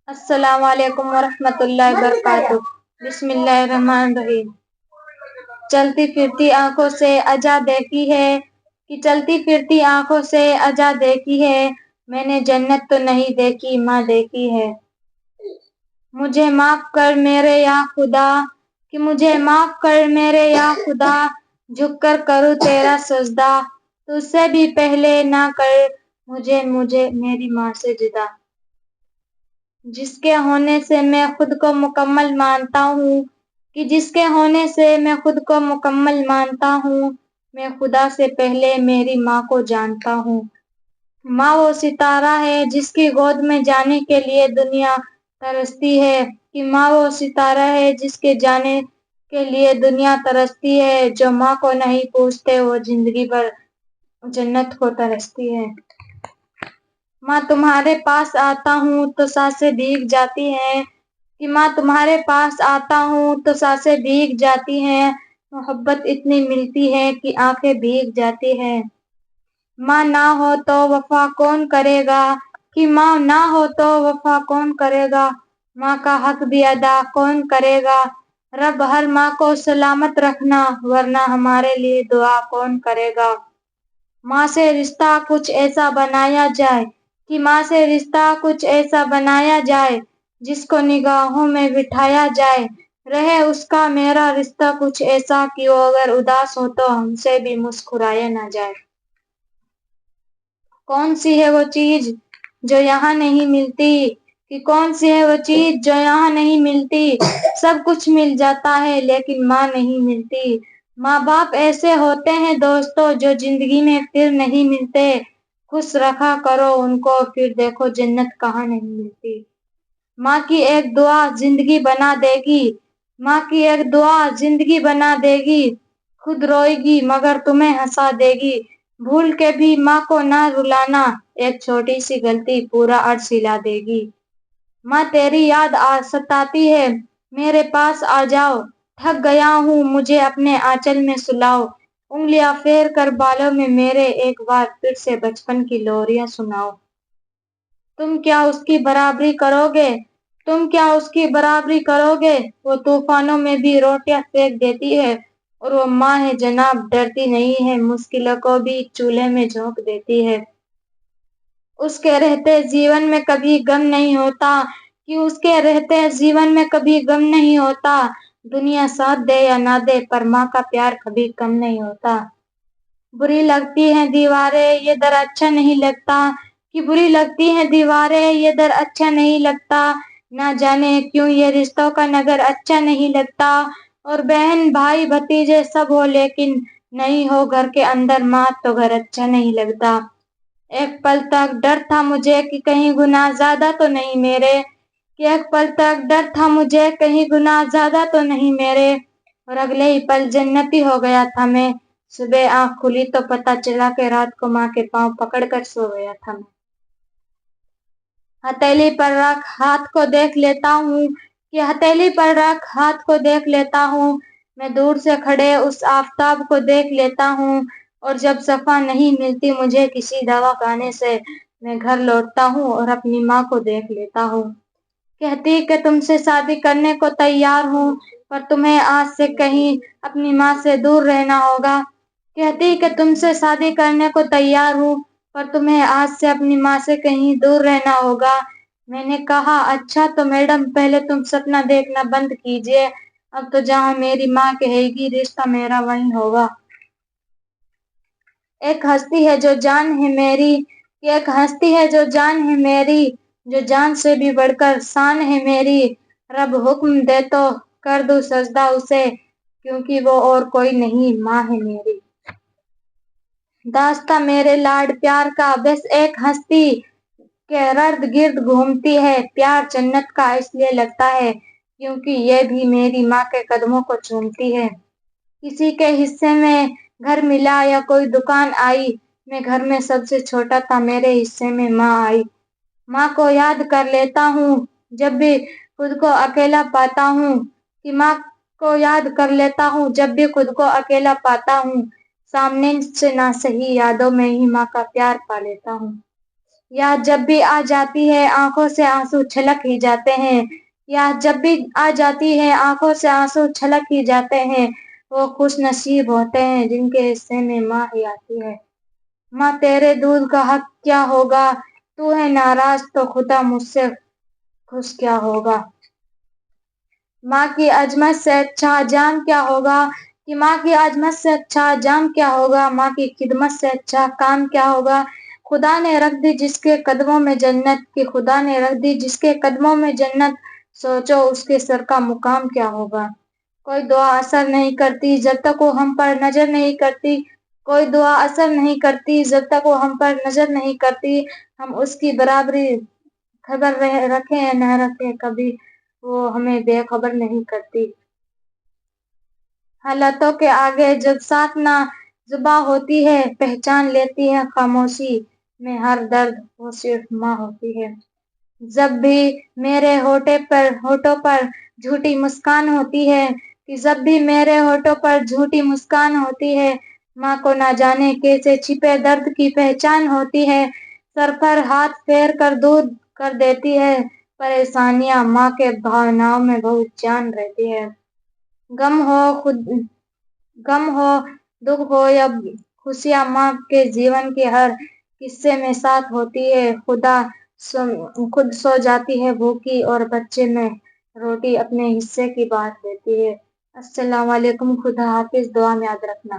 السلام علیکم ورحمۃ اللہ وبرکاتہ۔ بسم اللہ الرحمن الرحیم۔ چلتی پھرتی آنکھوں سے اجا دیکھی ہے کہ چلتی پھرتی آنکھوں سے اجا دیکھی ہے، میں نے جنت تو نہیں دیکھی ماں دیکھی ہے۔ مجھے معاف کر میرے یا خدا کہ مجھے معاف کر میرے یا خدا، جھک کر کروں تیرا سجدہ، تجھ سے بھی پہلے نہ کر مجھے میری ماں سے جدا۔ جس کے ہونے سے میں خود کو مکمل مانتا ہوں کہ جس کے ہونے سے میں خود کو مکمل مانتا ہوں، میں خدا سے پہلے میری ماں کو جانتا ہوں۔ ماں وہ ستارہ ہے جس کی گود میں جانے کے لیے دنیا ترستی ہے، کہ ماں وہ ستارہ ہے جس کے جانے کے لیے دنیا ترستی ہے، جو ماں کو نہیں پوچھتے وہ زندگی بھر جنت کو ترستی ہے۔ ماں تمہارے پاس آتا ہوں تو سانسیں بھیگ جاتی ہیں، کہ ماں تمہارے پاس آتا ہوں تو سانسیں بھیگ جاتی ہیں، محبت اتنی ملتی ہے کہ آنکھیں بھیگ جاتی ہیں۔ ماں نہ ہو تو وفا کون کرے گا، کہ ماں نہ ہو تو وفا کون کرے گا، ماں کا حق بھی ادا کون کرے گا، رب ہر ماں کو سلامت رکھنا ورنہ ہمارے لیے دعا کون کرے گا۔ ماں سے رشتہ کچھ ایسا بنایا جائے، کہ ماں سے رشتہ کچھ ایسا بنایا جائے، جس کو نگاہوں میں بٹھایا جائے، رہے اس کا میرا رشتہ کچھ ایسا کہ وہ اگر اداس ہو تو ہم سے بھی مسکرایا نہ جائے۔ کون سی ہے وہ چیز جو یہاں نہیں ملتی، کہ کون سی ہے وہ چیز جو یہاں نہیں ملتی، سب کچھ مل جاتا ہے لیکن ماں نہیں ملتی۔ ماں باپ ایسے ہوتے ہیں دوستو جو زندگی میں پھر نہیں ملتے، خوش رکھا کرو ان کو پھر دیکھو جنت کہاں نہیں ملتی۔ ماں کی ایک دعا زندگی بنا دے گی، ماں کی ایک دعا زندگی بنا دے گی، خود روئے گی مگر تمہیں ہنسا دے گی، بھول کے بھی ماں کو نہ رلانا، ایک چھوٹی سی غلطی پورا عرش ہلا دے گی۔ ماں تیری یاد ستاتی ہے میرے پاس آ جاؤ، تھک گیا ہوں مجھے اپنے آنچل میں سلاؤ، انگلیاں پھیر کر بالوں میں میرے ایک بار پھر سے بچپن کی لوریاں سناؤ۔ تم کیا اس کی برابری کرو گے، تم کیا اس کی برابری کرو گے، وہ طوفانوں میں بھی روٹیاں سیک دیتی ہے، اور وہ ماں ہے جناب ڈرتی نہیں ہے، مشکلوں کو بھی چولہے میں جھونک دیتی ہے۔ اس کے رہتے جیون میں کبھی غم نہیں ہوتا، کہ اس کے رہتے جیون میں کبھی غم نہیں ہوتا، دنیا ساتھ دے یا نہ دے پر ماں کا پیار کبھی کم نہیں ہوتا۔ بری لگتی ہیں دیواریں یہ در اچھا نہیں لگتا، کہ بری لگتی ہیں دیواریں یہ در اچھا نہیں لگتا، نہ جانے کیوں یہ رشتوں کا نگر اچھا نہیں لگتا، اور بہن بھائی بھتیجے سب ہو لیکن نہیں ہو گھر کے اندر ماں تو گھر اچھا نہیں لگتا۔ ایک پل تک ڈر تھا مجھے کہ کہیں گناہ زیادہ تو نہیں میرے، کہ ایک پل تک ڈر تھا مجھے کہیں گناہ زیادہ تو نہیں میرے، اور اگلے ہی پل جنتی ہو گیا تھا میں، صبح آنکھ کھلی تو پتہ چلا کہ رات کو ماں کے پاؤں پکڑ کر سو گیا تھا میں۔ ہتھیلی پر رکھ ہاتھ کو دیکھ لیتا ہوں، کہ ہتھیلی پر رکھ ہاتھ کو دیکھ لیتا ہوں، میں دور سے کھڑے اس آفتاب کو دیکھ لیتا ہوں، اور جب صفا نہیں ملتی مجھے کسی دوا خانے سے، میں گھر لوٹتا ہوں اور اپنی ماں کو دیکھ لیتا ہوں۔ کہتی کہ تم سے شادی کرنے کو تیار ہوں، پر تمہیں آج سے کہیں اپنی ماں سے دور رہنا ہوگا، کہتی کہ تم سے شادی کرنے کو تیار ہوں، پر تمہیں آج سے اپنی ماں سے کہیں دور رہنا ہوگا۔ میں نے کہا اچھا تو میڈم پہلے تم سپنا دیکھنا بند کیجئے، اب تو جہاں میری ماں کہے گی رشتہ میرا وہیں ہوگا۔ ایک ہستی ہے جو جان ہے میری، ایک ہستی ہے جو جان ہے میری، جو جان سے بھی بڑھ کر شان ہے میری، رب حکم دے تو کر دوں سجدہ اسے، کیونکہ وہ اور کوئی نہیں ماں ہے میری۔ داستاں میرے لاڈ پیار کا بس ایک ہستی کے ارد گرد گھومتی ہے، پیار جنت کا اس لیے لگتا ہے کیونکہ یہ بھی میری ماں کے قدموں کو چومتی ہے۔ کسی کے حصے میں گھر ملا یا کوئی دکان آئی، میں گھر میں سب سے چھوٹا تھا میرے حصے میں ماں آئی۔ ماں کو یاد کر لیتا ہوں جب بھی خود کو اکیلا پاتا ہوں، کہ ماں کو یاد کر لیتا ہوں جب بھی خود کو اکیلا پاتا ہوں، سامنے سے نہ سہی یادوں میں ہی ماں کا پیار پا لیتا ہوں۔ یا جب بھی آ جاتی ہے آنکھوں سے آنسو چھلک ہی جاتے ہیں، یا جب بھی آ جاتی ہے آنکھوں سے آنسو چھلک ہی جاتے ہیں، وہ خوش نصیب ہوتے ہیں جن کے حصے میں ماں ہی آتی ہے۔ ماں تیرے دودھ کا حق کیا ہوگا، تو ہے ناراض تو خدا مجھ سے خوش کیا ہوگا۔ ماں کی عظمت سے اچھا جام کیا ہوگا، کہ ماں کی عظمت سے اچھا جام کیا ہوگا، ماں کی خدمت سے اچھا کام کیا ہوگا۔ خدا نے رکھ دی جس کے قدموں میں جنت، کہ خدا نے رکھ دی جس کے قدموں میں جنت، سوچو اس کے سر کا مقام کیا ہوگا۔ کوئی دعا اثر نہیں کرتی جب تک وہ ہم پر نظر نہیں کرتی، کوئی دعا اثر نہیں کرتی جب تک وہ ہم پر نظر نہیں کرتی۔ ہم اس کی برابری خبر رکھیں یا نہ رکھیں، کبھی وہ ہمیں بے خبر نہیں کرتی۔ حالتوں کے آگے جب ساتھ نہ زباں ہوتی ہے، پہچان لیتی ہے خاموشی میں ہر درد، وہ صرف ماں ہوتی ہے۔ جب بھی میرے ہونٹوں پر جھوٹی مسکان ہوتی ہے، کہ جب بھی میرے ہونٹوں پر جھوٹی مسکان ہوتی ہے، ماں کو نہ جانے کیسے چھپے درد کی پہچان ہوتی ہے۔ سر پر ہاتھ پھیر کر دور کر دیتی ہے پریشانیاں، ماں کے بھاوناؤں میں بہت جان رہتی ہے۔ غم ہو، دکھ ہو یا خوشیاں، ماں کے جیون کے ہر قصے میں ساتھ ہوتی ہے۔ خود سو جاتی ہے بھوکی اور بچے میں روٹی اپنے حصے کی بانٹ دیتی ہے۔ السلام علیکم، خدا حافظ، دعا میں یاد رکھنا۔